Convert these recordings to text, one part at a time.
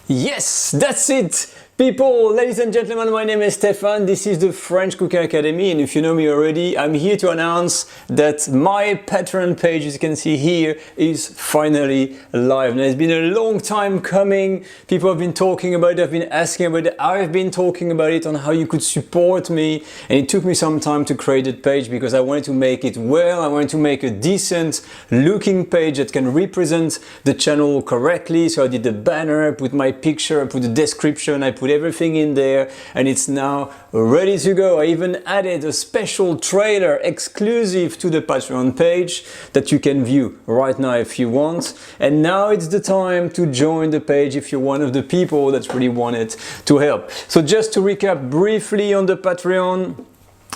Yes, that's it! People, ladies and gentlemen, my name is Stephane, this is the French Cooking Academy, and if you know me already, I'm here to announce that my Patreon page, as you can see here, is finally live. Now, it's been a long time coming, people have been talking about it, I've been asking about it, I've been talking about it on how you could support me, and it took me some time to create that page because I wanted to make it well, I wanted to make a decent looking page that can represent the channel correctly, so I did the banner, I put my picture, I put the description, I put everything in there, and it's now ready to go. I even added a special trailer exclusive to the Patreon page that you can view right now if you want. And now it's the time to join the page if you're one of the people that really wanted to help. So just to recap briefly on the Patreon,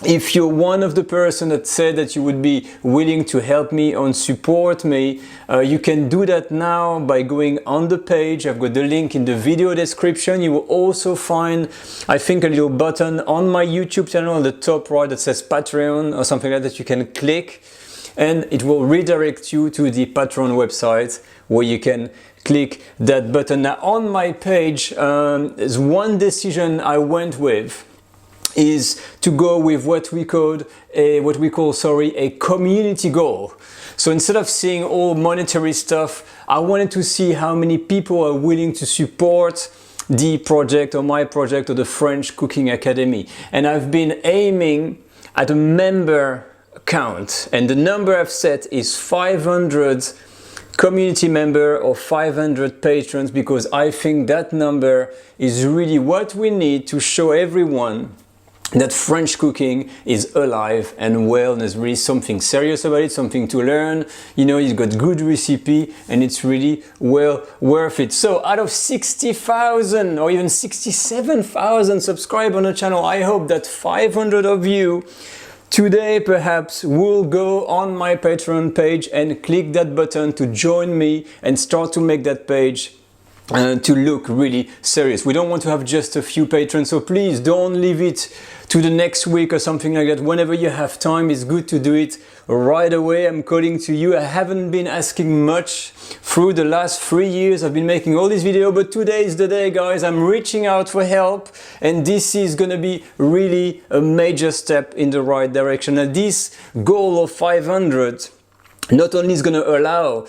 if you're one of the person that said that you would be willing to help me and support me, you can do that now by going on the page. I've got the link in the video description. You will also find, I think, a little button on my YouTube channel on the top right that says Patreon or something like that you can click, and it will redirect you to the Patreon website where you can click that button. Now on my page, there's one decision I went with is to go with what we call a community goal. So instead of seeing all monetary stuff, I wanted to see how many people are willing to support the project or my project or the French Cooking Academy. And I've been aiming at a member count, and the number I've set is 500 community member or 500 patrons, because I think that number is really what we need to show everyone that French cooking is alive and well, and there's really something serious about it, something to learn. You know, it's got good recipe and it's really well worth it. So out of 60,000 or even 67,000 subscribers on the channel, I hope that 500 of you today perhaps will go on my Patreon page and click that button to join me and start to make that page to look really serious. We don't want to have just a few patrons, so please don't leave it to the next week or something like that. Whenever you have time, it's good to do it right away. I'm calling to you. I haven't been asking much through the last 3 years. I've been making all these videos, but today is the day, guys. I'm reaching out for help, and this is gonna be really a major step in the right direction. And this goal of 500 not only is going to allow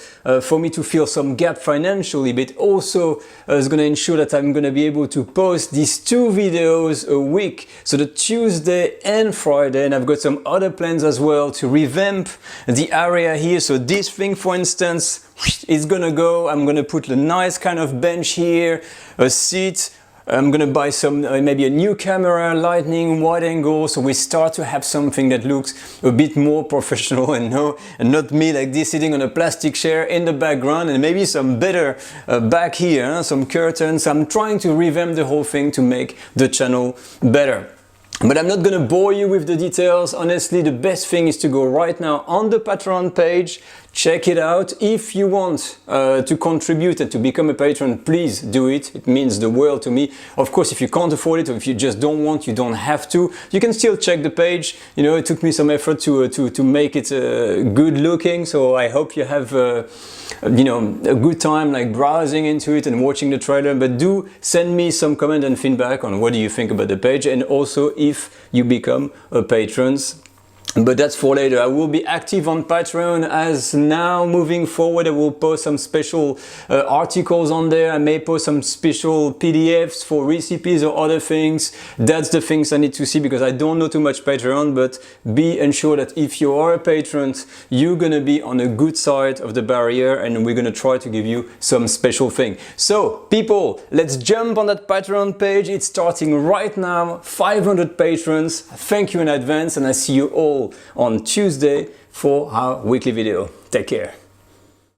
for me to fill some gap financially, but also is going to ensure that I'm going to be able to post these 2 videos a week, so the Tuesday and Friday, and I've got some other plans as well to revamp the area here. So this thing, for instance, is going to go. I'm going to put a nice kind of bench here, a seat. I'm gonna buy some, maybe a new camera, lighting, wide angle, so we start to have something that looks a bit more professional and not me like this sitting on a plastic chair in the background, and maybe some better back here, some curtains. I'm trying to revamp the whole thing to make the channel better. But I'm not gonna bore you with the details. Honestly, the best thing is to go right now on the Patreon page, check it out. If you want to contribute and to become a patron, please do it. It means the world to me. Of course, if you can't afford it, or if you just don't want, you don't have to. You can still check the page. You know, it took me some effort to make it good looking, so I hope you have you know, a good time like browsing into it and watching the trailer. But do send me some comment and feedback on what do you think about the page, and also if you become a patron. But that's for later. I will be active on Patreon as now moving forward. I will post some special articles on there. I may post some special PDFs for recipes or other things. That's the things I need to see, because I don't know too much Patreon, but be ensured that if you are a patron, you're gonna be on a good side of the barrier, and we're gonna try to give you some special thing. So people, let's jump on that Patreon page. It's starting right now. 500 patrons. Thank you in advance, and I see you all on Tuesday for our weekly video. Take care.